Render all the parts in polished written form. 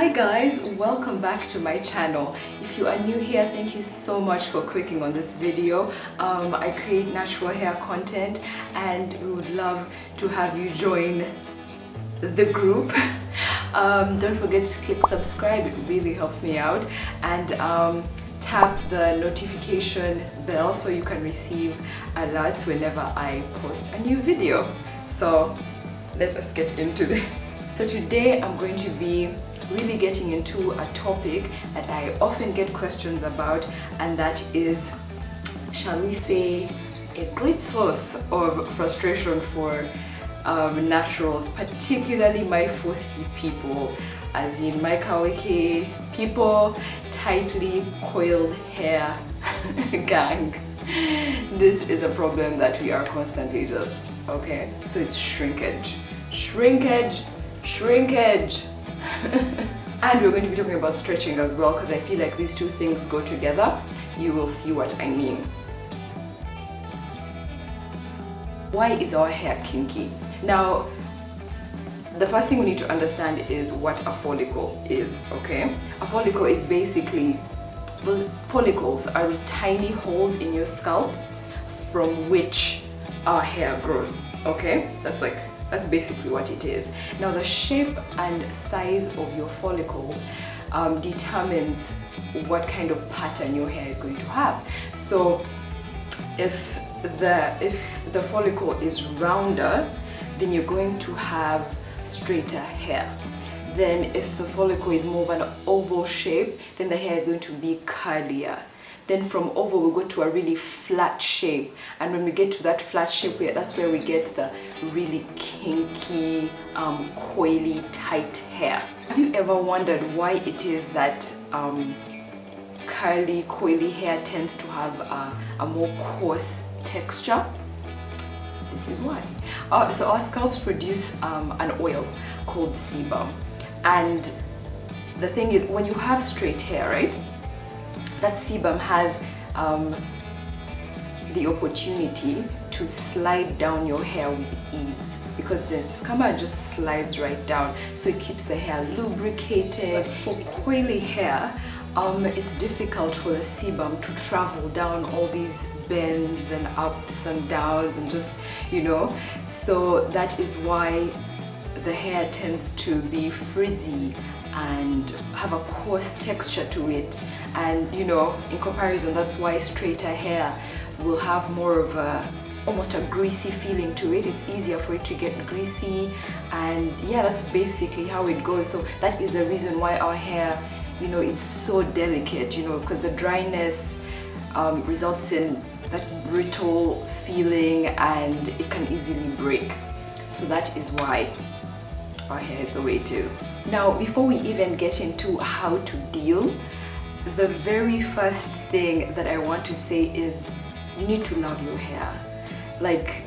Hi guys, welcome back to my channel. If you are new here, thank you so much for clicking on this video. I create natural hair content and we would love to have you join the group. Don't forget to click subscribe, it really helps me out, and tap the notification bell so you can receive alerts whenever I post a new video. So let us get into this. So today I'm going to be really getting into a topic that I often get questions about, and that is, shall we say, a great source of frustration for naturals, particularly my 4C people, as in my Kaweke people, tightly coiled hair gang. This is a problem that we are constantly just, okay? So it's shrinkage. Shrinkage. And we're going to be talking about stretching as well, because I feel like these two things go together. You will see what I mean. Why is our hair kinky? Now, the first thing we need to understand is what a follicle is, okay? A follicle is basically, those follicles are those tiny holes in your scalp from which our hair grows, okay? That's basically what it is. Now, the shape and size of your follicles determines what kind of pattern your hair is going to have. So if the follicle is rounder, then you're going to have straighter hair. Then if the follicle is more of an oval shape, then the hair is going to be curlier. Then from oval we'll go to a really flat shape, and when we get to that flat shape, that's where we get the really kinky, coily, tight hair. Have you ever wondered why it is that curly, coily hair tends to have a more coarse texture? This is why. So our scalps produce an oil called sebum, and the thing is, when you have straight hair, right, that sebum has the opportunity to slide down your hair with ease, because the scammer just slides right down, so it keeps the hair lubricated. For coily hair, it's difficult for the sebum to travel down all these bends and ups and downs and just, you know, so that is why the hair tends to be frizzy and have a coarse texture to it. And you know, in comparison, that's why straighter hair will have more of almost a greasy feeling to it. It's easier for it to get greasy, and yeah, that's basically how it goes. So that is the reason why our hair, you know, is so delicate, you know, because the dryness results in that brittle feeling and it can easily break. So that is why our hair is the way it is. Now, before we even get into how to deal, the very first thing that I want to say is you need to love your hair. Like,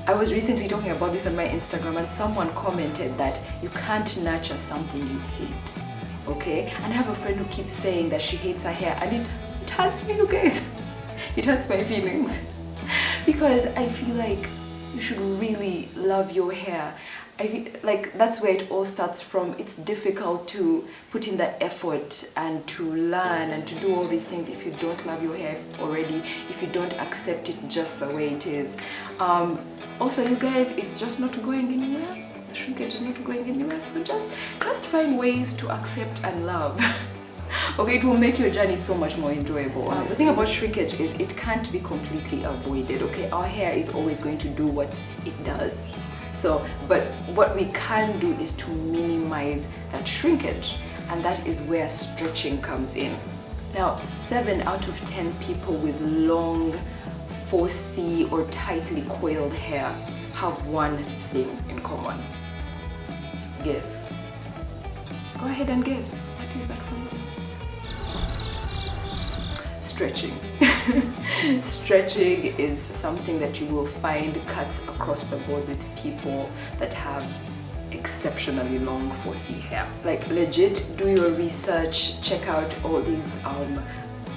I was recently talking about this on my Instagram, and someone commented that you can't nurture something you hate, okay? And I have a friend who keeps saying that she hates her hair, and it hurts me, you guys. It hurts my feelings, because I feel like you should really love your hair. I feel like that's where it all starts from. It's difficult to put in the effort and to learn and to do all these things if you don't love your hair already, if you don't accept it just the way it is. Also, you guys, it's just not going anywhere. The shrinkage is not going anywhere, so just find ways to accept and love. Okay, it will make your journey so much more enjoyable. The thing about shrinkage is it can't be completely avoided, okay? Our hair is always going to do what it does. So, but what we can do is to minimize that shrinkage, and that is where stretching comes in. Now, 7 out of 10 people with long 4C or tightly coiled hair have one thing in common. Guess. Go ahead and guess. What is that one thing? Stretching. Stretching is something that you will find cuts across the board with people that have exceptionally long 4C hair. Like, legit, do your research, check out all these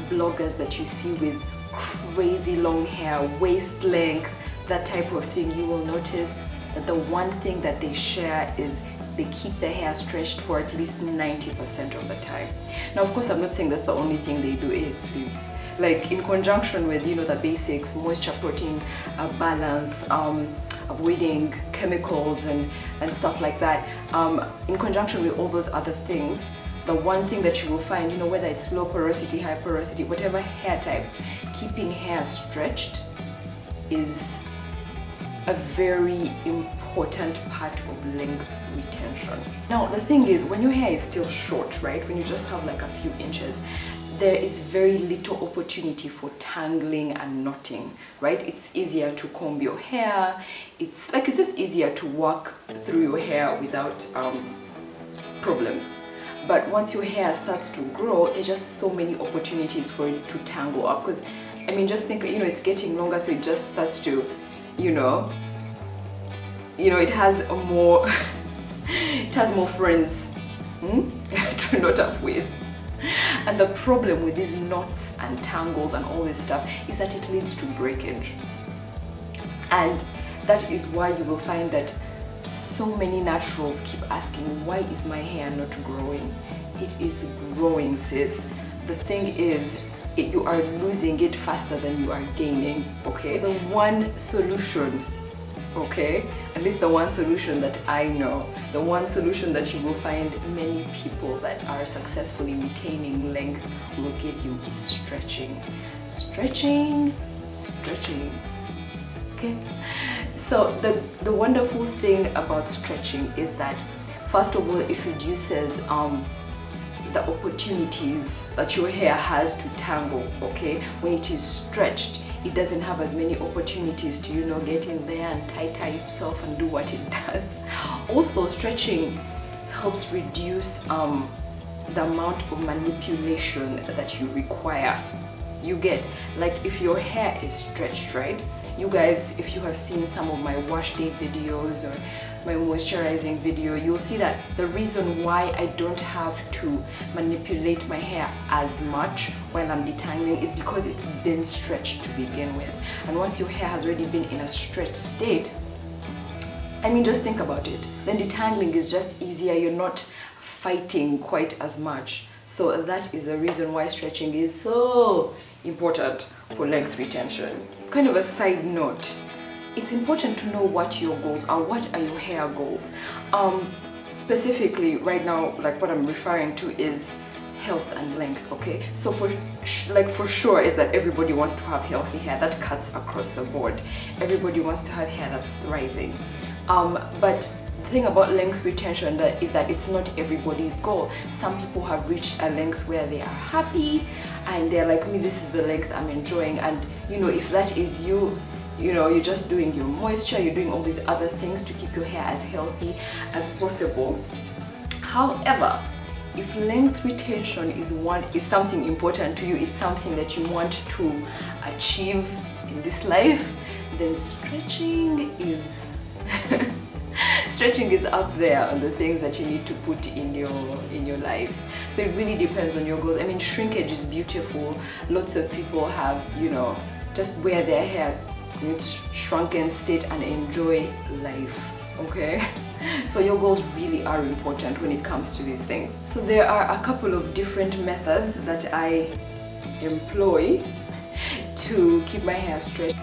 bloggers that you see with crazy long hair, waist length, that type of thing. You will notice that the one thing that they share is they keep their hair stretched for at least 90% of the time. Now, of course, I'm not saying that's the only thing they do. It is like in conjunction with, you know, the basics, moisture, protein, balance, avoiding chemicals and stuff like that. In conjunction with all those other things, the one thing that you will find, you know, whether it's low porosity, high porosity, whatever hair type, keeping hair stretched is a very important part of length retention. Now, the thing is, when your hair is still short, right, when you just have like a few inches, there is very little opportunity for tangling and knotting, right? It's easier to comb your hair. It's just easier to walk through your hair without problems. But once your hair starts to grow, there's just so many opportunities for it to tangle up. Because, I mean, just think, you know, it's getting longer, so it just starts to, you know, it has more, it has more friends to knot up with. And the problem with these knots and tangles and all this stuff is that it leads to breakage. And that is why you will find that so many naturals keep asking, why is my hair not growing? It is growing, sis. The thing is, you are losing it faster than you are gaining, okay? So the one solution, okay, at least the one solution that I know, the one solution that you will find many people that are successfully retaining length will give you is stretching. Stretching, stretching, okay? So the wonderful thing about stretching is that, first of all, it reduces the opportunities that your hair has to tangle, okay? When it is stretched, it doesn't have as many opportunities to, you know, get in there and tie itself and do what it does. Also, stretching helps reduce the amount of manipulation that you require. You get, like, if your hair is stretched, right? You guys, if you have seen some of my wash day videos or my moisturizing video, you'll see that the reason why I don't have to manipulate my hair as much while I'm detangling is because it's been stretched to begin with. And once your hair has already been in a stretched state, I mean, just think about it. Then detangling is just easier. You're not fighting quite as much. So that is the reason why stretching is so important for length retention. Kind of a side note, it's important to know what your goals are. What are your hair goals? Specifically right now, like what I'm referring to is health and length, okay? So for sure is that everybody wants to have healthy hair. That cuts across the board. Everybody wants to have hair that's thriving. But the thing about length retention is that it's not everybody's goal. Some people have reached a length where they are happy and they're like, me, this is the length I'm enjoying. And you know, if that is you, you know, you're just doing your moisture, you're doing all these other things to keep your hair as healthy as possible. However, if length retention is something important to you, it's something that you want to achieve in this life, then stretching is stretching is up there on the things that you need to put in your life. So it really depends on your goals. I mean, shrinkage is beautiful. Lots of people have, you know, just wear their hair in its shrunken state and enjoy life, okay? So your goals really are important when it comes to these things. So there are a couple of different methods that I employ to keep my hair stretched.